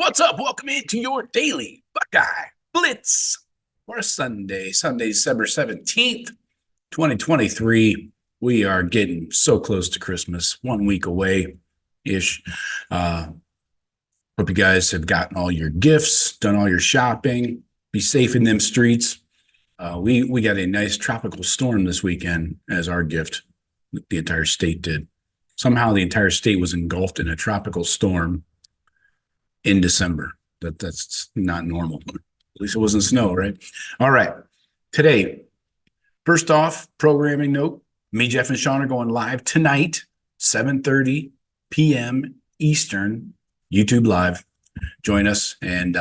What's up? Welcome into your daily Buckeye Blitz for Sunday, December 17th, 2023. We are getting so close to Christmas, 1 week away-ish. Hope you guys have gotten all your gifts, done all your shopping. Be safe in them streets. We got a nice tropical storm this weekend as our gift. The entire state did. Somehow the entire state was engulfed in a tropical storm in December. That's not normal. At least it wasn't snow, right? All right. Today, first off, programming note, me, Jeff, and Sean are going live tonight, 7:30 p.m. Eastern, YouTube Live. Join us and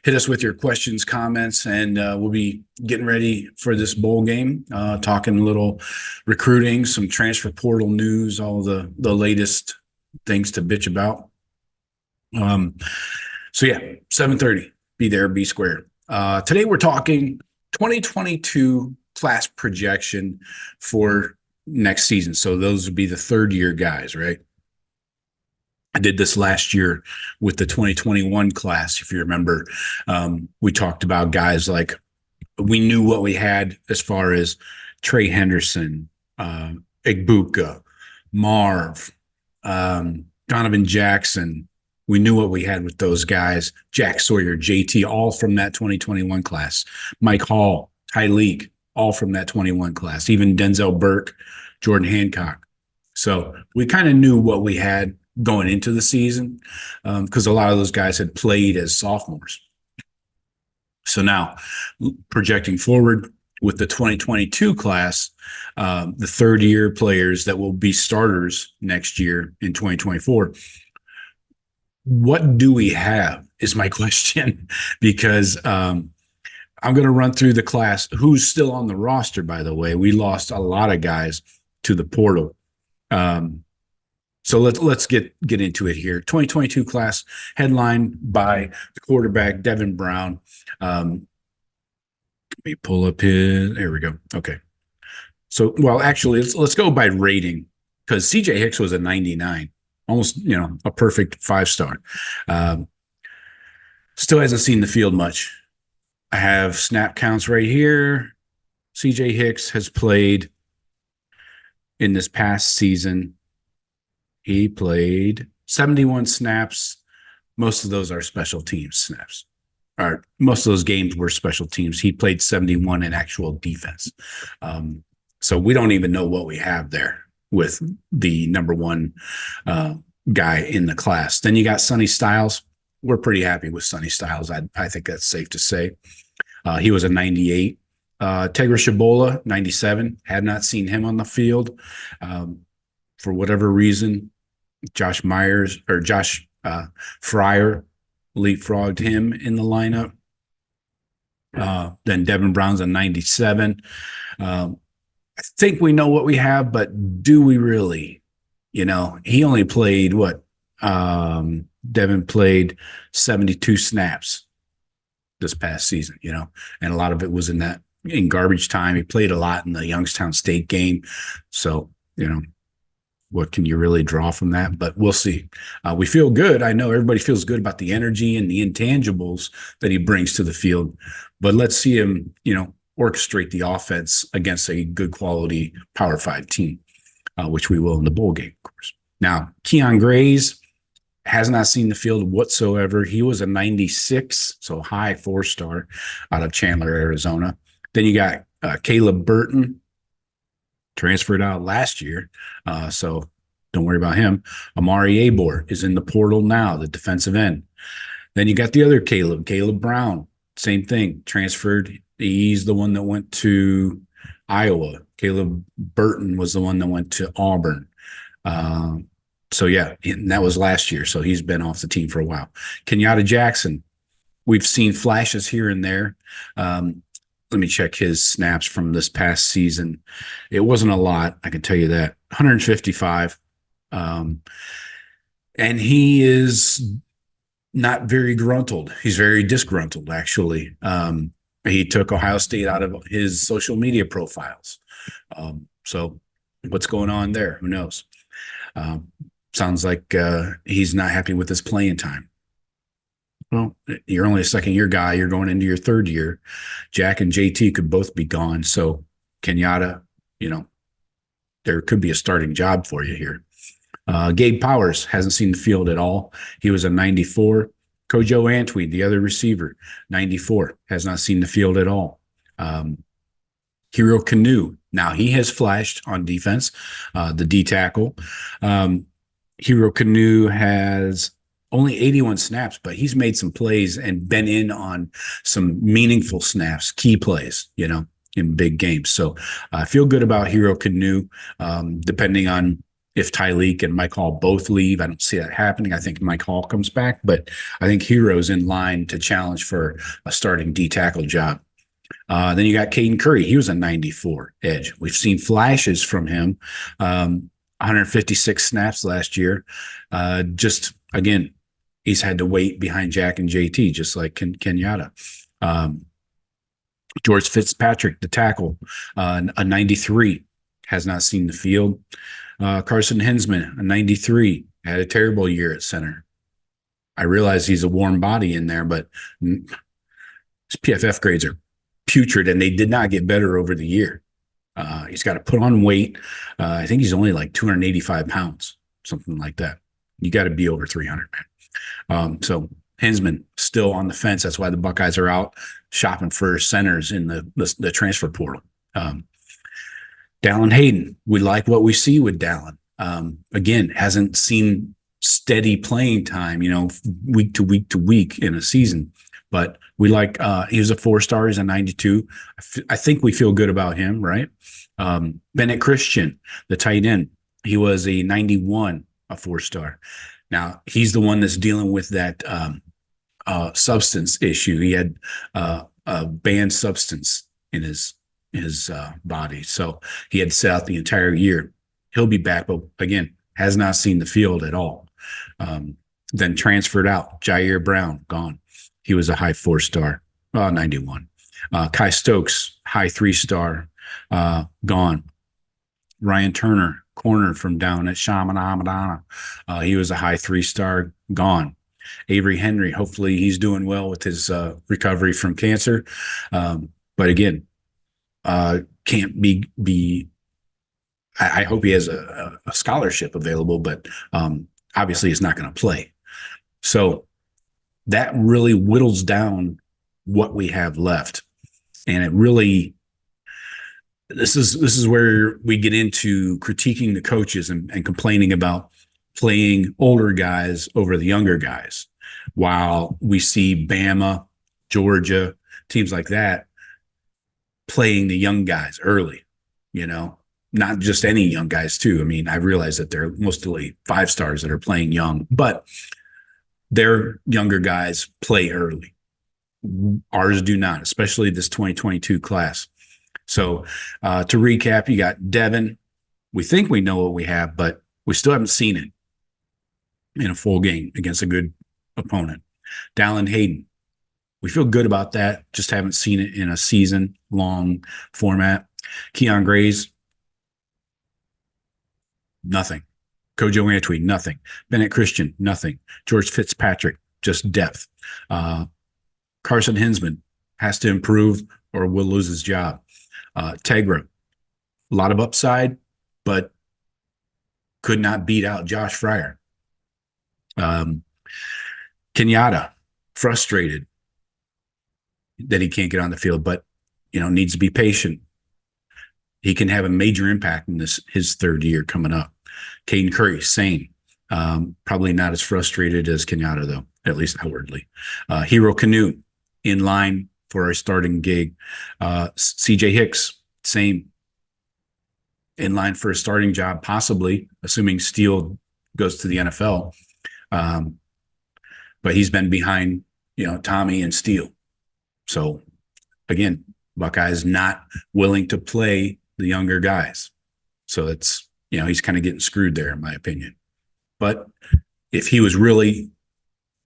hit us with your questions, comments, and we'll be getting ready for this bowl game, talking a little recruiting, some transfer portal news, all the latest things to bitch about. So yeah, 7:30, be there, be square. Today we're talking 2022 class projection for next season. So those would be the third year guys, right? I did this last year with the 2021 class. If you remember, we talked about guys like we knew what we had as far as Trey Henderson, Igbuka, Marv, Donovan Jackson. We knew what we had with those guys. Jack Sawyer, JT, all from that 2021 class. Mike Hall, Tyleek, all from that 21 class. Even Denzel Burke, Jordan Hancock. So we kind of knew what we had going into the season because a lot of those guys had played as sophomores. So now, projecting forward with the 2022 class, the third-year players that will be starters next year in 2024, what do we have is my question, because I'm going to run through the class who's still on the roster. By the way, we lost a lot of guys to the portal. So let's get into it here. 2022 class headlined by the quarterback, Devin Brown. Let me pull up his, there we go. Okay. So, well, actually, let's go by rating, because CJ Hicks was a 99. Almost, a perfect 5-star. Still hasn't seen the field much. I have snap counts right here. CJ Hicks has played in this past season. He played 71 snaps. Most of those are special teams snaps. Or most of those games were special teams. He played 71 in actual defense. So we don't even know what we have there with the number one guy in the class. Then you got Sonny Styles. We're pretty happy with Sonny Styles. I think that's safe to say. He was a 98. Tegra Shabola, 97. Have not seen him on the field. For whatever reason, Josh Fryer leapfrogged him in the lineup. Then Devin Brown's a 97. I think we know what we have, but do we really? He only played what? Devin played 72 snaps this past season, and a lot of it was in garbage time. He played a lot in the Youngstown State game. So, what can you really draw from that? But we'll see. We feel good. I know everybody feels good about the energy and the intangibles that he brings to the field, but let's see him, orchestrate the offense against a good quality Power 5 team, which we will in the bowl game, of course. Now, Keon Grays has not seen the field whatsoever. He was a 96, so high 4-star out of Chandler, Arizona. Then you got Caleb Burton, transferred out last year, so don't worry about him. Amari Abor is in the portal now, the defensive end. Then you got the other Caleb Brown, same thing, transferred. He's the one that went to Iowa. Caleb Burton was the one that went to Auburn. So yeah, and that was last year. So he's been off the team for a while. Kenyatta Jackson, we've seen flashes here and there. Let me check his snaps from this past season. It wasn't a lot, I can tell you that. 155. And he is not very gruntled. He's very disgruntled, actually. He took Ohio State out of his social media profiles. So what's going on there? Who knows? Sounds like he's not happy with his playing time. Well, you're only a second year guy. You're going into your third year. Jack and JT could both be gone. So Kenyatta, you know, there could be a starting job for you here. Gabe Powers hasn't seen the field at all. He was a 94. Kojo Antwi, the other receiver, 94, has not seen the field at all. Hero Canoe, now he has flashed on defense, the D tackle. Hero Canoe has only 81 snaps, but he's made some plays and been in on some meaningful snaps, key plays, in big games. So I feel good about Hero Canoe, depending on if Tyleek and Mike Hall both leave. I don't see that happening. I think Mike Hall comes back, but I think Hero's in line to challenge for a starting D tackle job. Then you got Caden Curry. He was a 94 edge. We've seen flashes from him. 156 snaps last year. Just, again, he's had to wait behind Jack and JT, just like Kenyatta. George Fitzpatrick, the tackle, a 93, has not seen the field. Carson Hinsman, a 93, had a terrible year at center. I realize he's a warm body in there, but his PFF grades are putrid, and they did not get better over the year. He's got to put on weight. I think he's only like 285 pounds, something like that. You got to be over 300, man. So Hinsman still on the fence. That's why the Buckeyes are out shopping for centers in the transfer portal. Dallin Hayden, we like what we see with Dallin. Again, hasn't seen steady playing time, week to week to week in a season. But we like, he was a 4-star, he's a 92. I think we feel good about him, right? Bennett Christian, the tight end, he was a 91, a 4-star. Now, he's the one that's dealing with that substance issue. He had a banned substance in his body. So he had to sit out the entire year. He'll be back, but again, has not seen the field at all. Then transferred out, Jair Brown, gone. He was a high 4-star, 91. Kai Stokes, high 3-star, gone. Ryan Turner, corner from down at Chaminade, he was a high 3-star, gone. Avery Henry, hopefully he's doing well with his recovery from cancer. But again, can't be I hope he has a scholarship available, but obviously he's not going to play. So that really whittles down what we have left. And it really, this is where we get into critiquing the coaches and complaining about playing older guys over the younger guys, while we see Bama, Georgia, teams like that playing the young guys early, not just any young guys too. I mean, I realize that they're mostly 5-stars that are playing young, but their younger guys play early. Ours do not, especially this 2022 class. So to recap, you got Devin. We think we know what we have, but we still haven't seen it in a full game against a good opponent. Dallin Hayden, we feel good about that, just haven't seen it in a season-long format. Keon Grays, nothing. Kojo Antwi, nothing. Bennett Christian, nothing. George Fitzpatrick, just depth. Carson Hinsman has to improve or will lose his job. Tegra, a lot of upside, but could not beat out Josh Fryer. Kenyatta, frustrated that he can't get on the field, but needs to be patient. He can have a major impact in his third year coming up. Caden Curry, same. Probably not as frustrated as Kenyatta, though, at least outwardly. Hero Canoe, in line for a starting gig. CJ Hicks, same. In line for a starting job, possibly, assuming Steele goes to the NFL. But he's been behind, Tommy and Steele. So, again, Buckeyes not willing to play the younger guys. So it's, he's kind of getting screwed there, in my opinion. But if he was really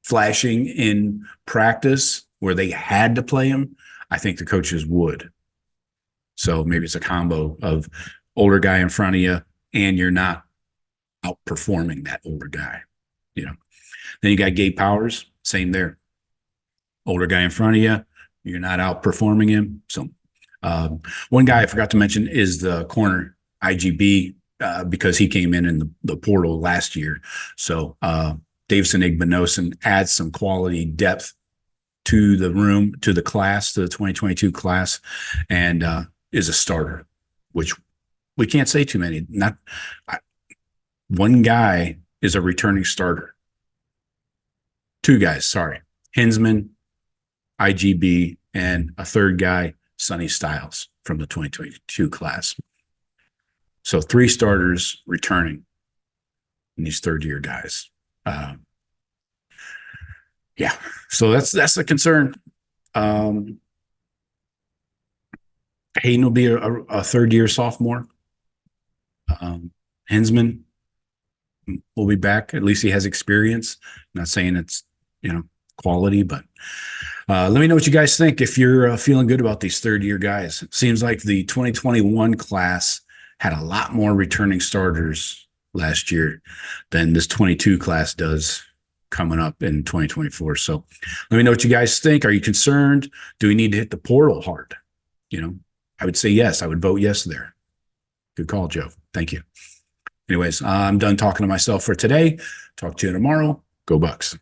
flashing in practice where they had to play him, I think the coaches would. So maybe it's a combo of older guy in front of you and you're not outperforming that older guy, Then you got Gabe Powers, same there. older guy in front of you. You're not outperforming him. So one guy I forgot to mention is the corner IGB because he came in the portal last year. So Davison Igbinosun adds some quality depth to the room, to the class, to the 2022 class, and is a starter, which we can't say too many. One guy is a returning starter. Two guys, sorry. Hinsman, IGB, and a third guy, Sonny Styles from the 2022 class. So 3 starters returning in these third-year guys. Yeah, so that's a concern. Hayden will be a third-year sophomore. Hinsman will be back. At least he has experience. I'm not saying it's quality, but let me know what you guys think if you're feeling good about these third-year guys. It seems like the 2021 class had a lot more returning starters last year than this 22 class does coming up in 2024. So let me know what you guys think. Are you concerned? Do we need to hit the portal hard? I would say yes. I would vote yes there. Good call, Joe. Thank you. Anyways, I'm done talking to myself for today. Talk to you tomorrow. Go Bucks.